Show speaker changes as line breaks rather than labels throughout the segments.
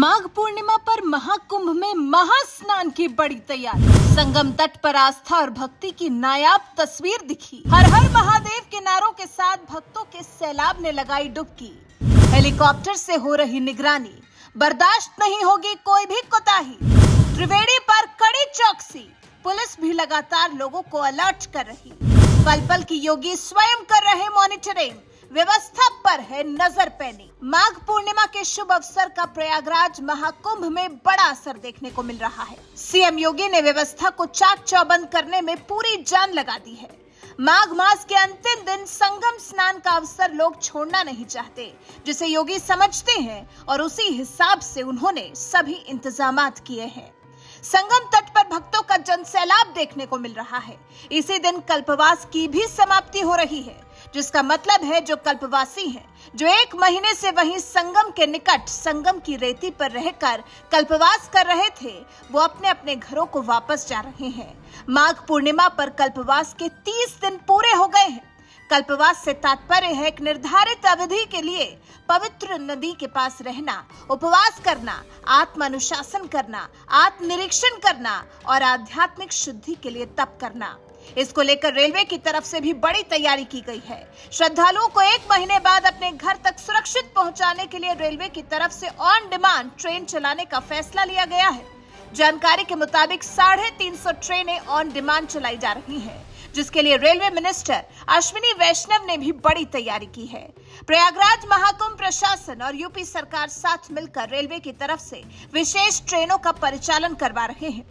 माघ पूर्णिमा पर महाकुंभ में महास्नान की बड़ी तैयारी। संगम तट पर आस्था और भक्ति की नायाब तस्वीर दिखी। हर हर महादेव के नारों के साथ भक्तों के सैलाब ने लगाई डुबकी। हेलीकॉप्टर से हो रही निगरानी, बर्दाश्त नहीं होगी कोई भी कोताही। त्रिवेणी पर कड़ी चौकसी, पुलिस भी लगातार लोगों को अलर्ट कर रही। पल पल की योगी स्वयं कर रहे मॉनिटरिंग, व्यवस्था पर है नजर पैनी। माघ पूर्णिमा के शुभ अवसर का प्रयागराज महाकुंभ में बड़ा असर देखने को मिल रहा है। सीएम योगी ने व्यवस्था को चाक चौबंद करने में पूरी जान लगा दी है। माघ मास के अंतिम दिन संगम स्नान का अवसर लोग छोड़ना नहीं चाहते, जिसे योगी समझते हैं और उसी हिसाब से उन्होंने सभी इंतजामात किए हैं। संगम तट पर भक्तों का जनसैलाब देखने को मिल रहा है। इसी दिन कल्पवास की भी समाप्ति हो रही है, जिसका मतलब है जो कल्पवासी हैं, जो एक महीने से वहीं संगम के निकट संगम की रेती पर रहकर कल्पवास कर रहे थे, वो अपने अपने घरों को वापस जा रहे हैं। माघ पूर्णिमा पर कल्पवास के 30 दिन पूरे हो गए हैं। कल्पवास से तात्पर्य है एक निर्धारित अवधि के लिए पवित्र नदी के पास रहना, उपवास करना, आत्म अनुशासन करना, आत्मनिरीक्षण करना और आध्यात्मिक शुद्धि के लिए तप करना। इसको लेकर रेलवे की तरफ से भी बड़ी तैयारी की गई है। श्रद्धालुओं को एक महीने बाद अपने घर तक सुरक्षित पहुंचाने के लिए रेलवे की तरफ से ऑन डिमांड ट्रेन चलाने का फैसला लिया गया है। जानकारी के मुताबिक 350 ट्रेनें ऑन डिमांड चलाई जा रही हैं, जिसके लिए रेलवे मिनिस्टर अश्विनी वैष्णव ने भी बड़ी तैयारी की है। प्रयागराज महाकुंभ प्रशासन और यूपी सरकार साथ मिलकर रेलवे की तरफ से विशेष ट्रेनों का परिचालन करवा रहे हैं।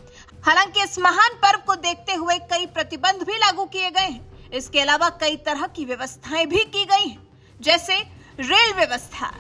हालांकि इस महान पर्व को देखते हुए कई प्रतिबंध भी लागू किए गए हैं। इसके अलावा कई तरह की व्यवस्थाएं भी की गई हैं, जैसे रेल व्यवस्था।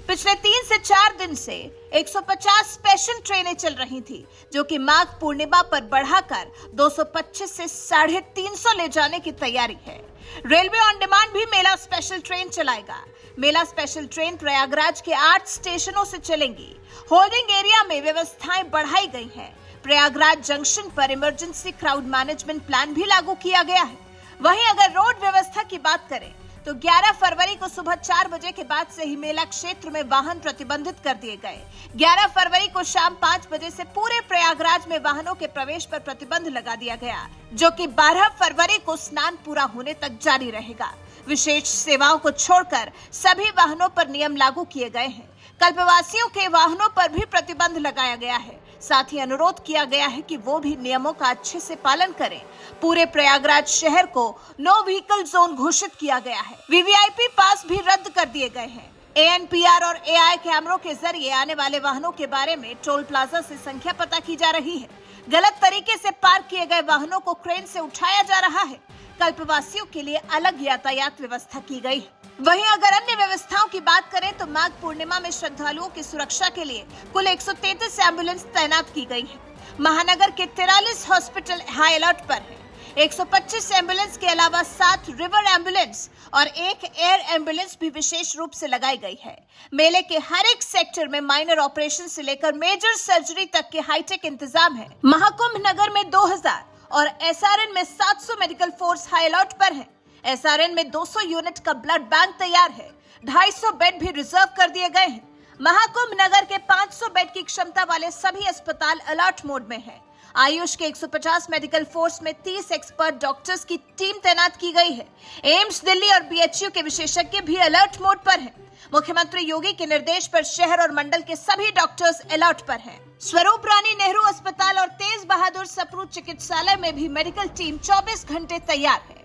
पिछले 3 से 4 दिन से 150 स्पेशल ट्रेनें चल रही थी, जो कि माघ पूर्णिमा पर बढ़ाकर 225 से 350 ले जाने की तैयारी है। रेलवे ऑन डिमांड भी मेला स्पेशल ट्रेन चलाएगा। मेला स्पेशल ट्रेन प्रयागराज के 8 स्टेशनों से चलेंगी। होल्डिंग एरिया में व्यवस्थाएं बढ़ाई गई हैं। प्रयागराज जंक्शन पर इमरजेंसी क्राउड मैनेजमेंट प्लान भी लागू किया गया है। वहीं अगर रोड व्यवस्था की बात करें तो 11 फरवरी को सुबह 4 बजे के बाद से ही मेला क्षेत्र में वाहन प्रतिबंधित कर दिए गए। 11 फरवरी को शाम 5 बजे से पूरे प्रयागराज में वाहनों के प्रवेश पर प्रतिबंध लगा दिया गया, जो कि 12 फरवरी को स्नान पूरा होने तक जारी रहेगा। विशेष सेवाओं को छोड़कर सभी वाहनों पर नियम लागू किए गए हैं। कल्पवासियों के वाहनों पर भी प्रतिबंध लगाया गया है। साथ ही अनुरोध किया गया है कि वो भी नियमों का अच्छे से पालन करें। पूरे प्रयागराज शहर को नो व्हीकल जोन घोषित किया गया है। वीवीआईपी पास भी रद्द कर दिए गए हैं। एएनपीआर और एआई कैमरों के जरिए आने वाले वाहनों के बारे में टोल प्लाजा से संख्या पता की जा रही है। गलत तरीके से पार्क किए गए वाहनों को क्रेन से उठाया जा रहा है। कल्पवासियों के लिए अलग यातायात व्यवस्था की गई है। वहीं अगर अन्य व्यवस्थाओं की बात करें तो माघ पूर्णिमा में श्रद्धालुओं की सुरक्षा के लिए कुल 133 एम्बुलेंस तैनात की गई है। महानगर के 43 हॉस्पिटल हाई अलर्ट पर है। 125 एम्बुलेंस के अलावा 7 रिवर एम्बुलेंस और 1 एयर एम्बुलेंस भी विशेष रूप से लगाई गई है। मेले के हर एक सेक्टर में माइनर ऑपरेशन से लेकर मेजर सर्जरी तक के हाईटेक इंतजाम है। महाकुंभ नगर में 2000 और एसआरएन में 700 मेडिकल फोर्स हाई अलर्ट पर है। एसआरएन में 200 यूनिट का ब्लड बैंक तैयार है। 250 बेड भी रिजर्व कर दिए गए हैं। महाकुंभ नगर के 500 बेड की क्षमता वाले सभी अस्पताल अलर्ट मोड में हैं। आयुष के 150 मेडिकल फोर्स में 30 एक्सपर्ट डॉक्टर्स की टीम तैनात की गई है। एम्स दिल्ली और बीएचयू के विशेषज्ञ भी अलर्ट मोड पर हैं। मुख्यमंत्री योगी के निर्देश पर शहर और मंडल के सभी डॉक्टर्स अलर्ट पर हैं। स्वरूप रानी नेहरू अस्पताल और तेज बहादुर सप्रू चिकित्सालय में भी मेडिकल टीम 24 घंटे तैयार है।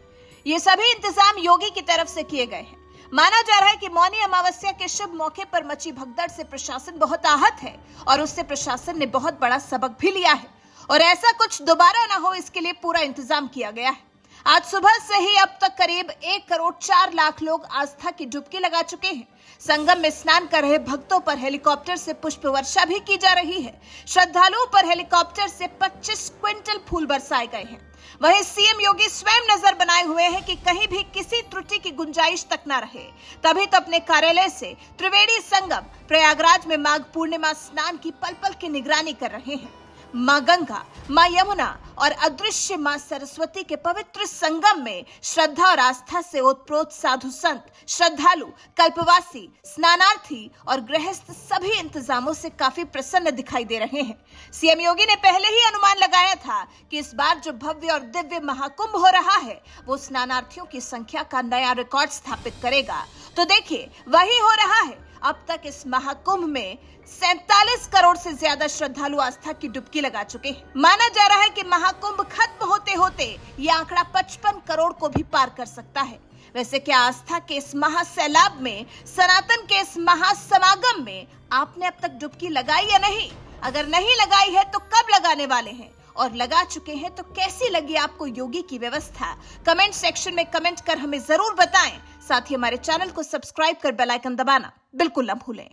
ये सभी इंतजाम योगी की तरफ से किए गए हैं। माना जा रहा है कि मौनी अमावस्या के शुभ मौके पर मची भगदड़ से प्रशासन बहुत आहत है और उससे प्रशासन ने बहुत बड़ा सबक भी लिया है और ऐसा कुछ दोबारा ना हो, इसके लिए पूरा इंतजाम किया गया है। आज सुबह से ही अब तक करीब 1 करोड़ 4 लाख लोग आस्था की डुबकी लगा चुके हैं। संगम में स्नान कर रहे भक्तों पर हेलीकॉप्टर से पुष्प वर्षा भी की जा रही है। श्रद्धालुओं पर हेलीकॉप्टर से 25 क्विंटल फूल बरसाए गए हैं। वहीं सीएम योगी स्वयं नजर बनाए हुए हैं कि कहीं भी किसी त्रुटि की गुंजाइश तक न रहे। तभी तो अपने कार्यालय से त्रिवेणी संगम प्रयागराज में माघ पूर्णिमा स्नान की पल पल की निगरानी कर रहे हैं। माँ गंगा, माँ यमुना और अदृश्य माँ सरस्वती के पवित्र संगम में श्रद्धा और आस्था से ओतप्रोत साधु संत, श्रद्धालु, कल्पवासी, स्नानार्थी और गृहस्थ सभी इंतजामों से काफी प्रसन्न दिखाई दे रहे हैं। सीएम योगी ने पहले ही अनुमान लगाया था कि इस बार जो भव्य और दिव्य महाकुंभ हो रहा है वो स्नानार्थियों की संख्या का नया रिकॉर्ड स्थापित करेगा। तो देखिए, वही हो रहा है। अब तक इस महाकुंभ में 47 करोड़ से ज्यादा श्रद्धालु आस्था की डुबकी लगा चुके हैं। माना जा रहा है कि महाकुंभ खत्म होते होते ये आंकड़ा 55 करोड़ को भी पार कर सकता है। वैसे क्या आस्था के इस महासैलाब में, सनातन के इस महासमागम में आपने अब तक डुबकी लगाई या नहीं? अगर नहीं लगाई है तो कब लगाने वाले हैं? और लगा चुके हैं तो कैसी लगी आपको योगी की व्यवस्था? कमेंट सेक्शन में कमेंट कर हमें जरूर बताएं। साथ ही हमारे चैनल को सब्सक्राइब कर बेल आइकन दबाना बिल्कुल न भूलें।